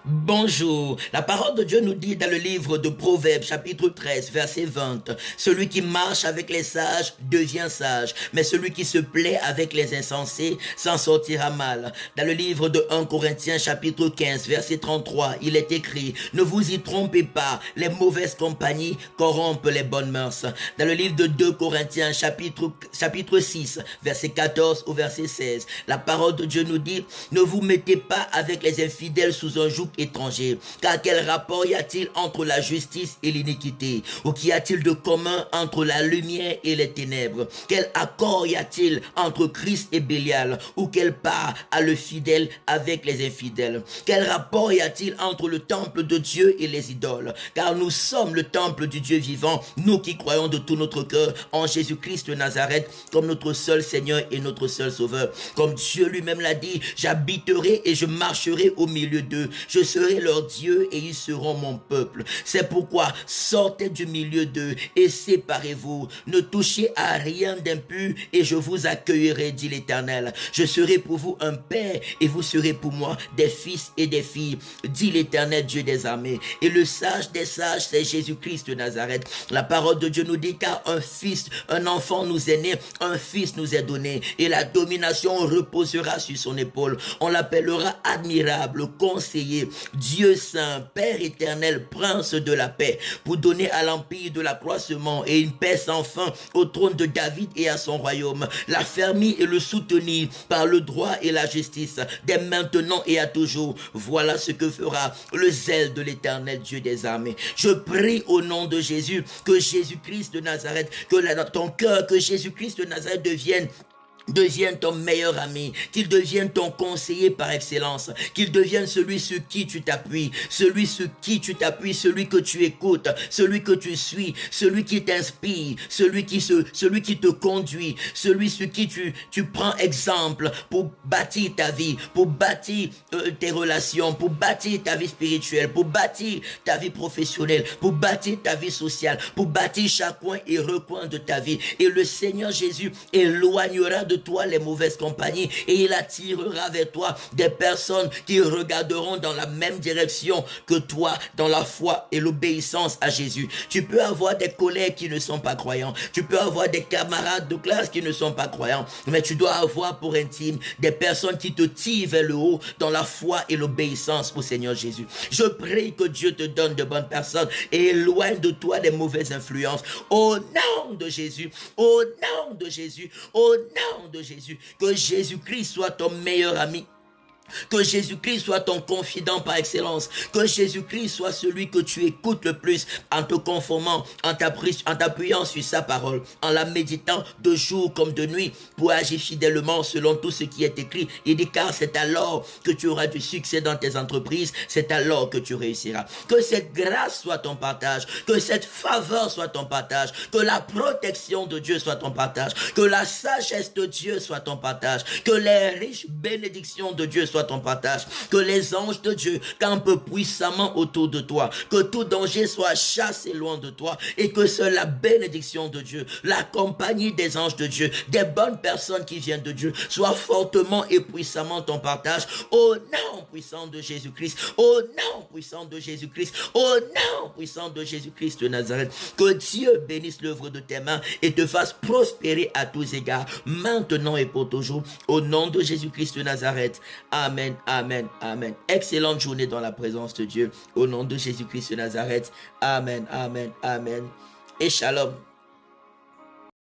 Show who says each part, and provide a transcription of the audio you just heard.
Speaker 1: Bonjour, la parole de Dieu nous dit dans le livre de Proverbes chapitre 13 verset 20, celui qui marche avec les sages devient sage, mais celui qui se plaît avec les insensés s'en sortira mal. Dans le livre de 1 Corinthiens chapitre 15 verset 33, il est écrit, ne vous y trompez pas, les mauvaises compagnies corrompent les bonnes mœurs. Dans le livre de 2 Corinthiens chapitre 6 verset 14 au verset 16, la parole de Dieu nous dit, ne vous mettez pas avec les infidèles sous un joug étranger, car quel rapport y a-t-il entre la justice et l'iniquité? Ou qu'y a-t-il de commun entre la lumière et les ténèbres? Quel accord y a-t-il entre Christ et Bélial? Ou quelle part a le fidèle avec les infidèles? Quel rapport y a-t-il entre le temple de Dieu et les idoles? Car nous sommes le temple du Dieu vivant, nous qui croyons de tout notre cœur en Jésus-Christ de Nazareth comme notre seul Seigneur et notre seul Sauveur. Comme Dieu lui-même l'a dit, j'habiterai et je marcherai au milieu d'eux. Je serai leur Dieu et ils seront mon peuple. C'est pourquoi sortez du milieu d'eux et séparez-vous. Ne touchez à rien d'impur et je vous accueillerai, dit l'Éternel. Je serai pour vous un père et vous serez pour moi des fils et des filles, dit l'Éternel Dieu des armées. Et le sage des sages, c'est Jésus-Christ de Nazareth. La parole de Dieu nous dit car un enfant nous est né, un fils nous est donné et la domination reposera sur son épaule. On l'appellera admirable, conseiller, Dieu saint, Père éternel, prince de la paix, pour donner à l'empire de l'accroissement et une paix sans fin au trône de David et à son royaume, l'affermir et le soutenir par le droit et la justice, dès maintenant et à toujours. Voilà ce que fera le zèle de l'Éternel Dieu des armées. Je prie au nom de Jésus, que Jésus-Christ de Nazareth, que dans ton cœur, que Jésus-Christ de Nazareth devienne ton meilleur ami, qu'il devienne ton conseiller par excellence, qu'il devienne celui sur qui tu t'appuies, celui que tu écoutes, celui que tu suis, celui qui t'inspire, celui qui te conduit, celui sur qui tu prends exemple pour bâtir ta vie, pour bâtir tes relations, pour bâtir ta vie spirituelle, pour bâtir ta vie professionnelle, pour bâtir ta vie sociale, pour bâtir chaque coin et recoin de ta vie. Et le Seigneur Jésus éloignera de toi les mauvaises compagnies et il attirera vers toi des personnes qui regarderont dans la même direction que toi, dans la foi et l'obéissance à Jésus. Tu peux avoir des collègues qui ne sont pas croyants, tu peux avoir des camarades de classe qui ne sont pas croyants, mais tu dois avoir pour intime des personnes qui te tirent vers le haut dans la foi et l'obéissance au Seigneur Jésus. Je prie que Dieu te donne de bonnes personnes et éloigne de toi les mauvaises influences. Au nom de Jésus, au nom de Jésus, au nom de Jésus, que Jésus-Christ soit ton meilleur ami. Que Jésus-Christ soit ton confident par excellence. Que Jésus-Christ soit celui que tu écoutes le plus en te conformant, en t'appuyant sur sa parole, en la méditant de jour comme de nuit pour agir fidèlement selon tout ce qui est écrit. Il dit car c'est alors que tu auras du succès dans tes entreprises, c'est alors que tu réussiras. Que cette grâce soit ton partage, que cette faveur soit ton partage, que la protection de Dieu soit ton partage, que la sagesse de Dieu soit ton partage, que les riches bénédictions de Dieu soient ton partage, que les anges de Dieu campent puissamment autour de toi, que tout danger soit chassé loin de toi et que seule la bénédiction de Dieu, la compagnie des anges de Dieu, des bonnes personnes qui viennent de Dieu, soit fortement et puissamment ton partage au nom puissant de Jésus-Christ, au nom puissant de Jésus-Christ, au nom puissant de Jésus-Christ de Nazareth. Que Dieu bénisse l'œuvre de tes mains et te fasse prospérer à tous égards, maintenant et pour toujours, au nom de Jésus-Christ de Nazareth. Amen, amen, amen. Excellente journée dans la présence de Dieu. Au nom de Jésus-Christ de Nazareth. Amen, amen, amen. Et shalom.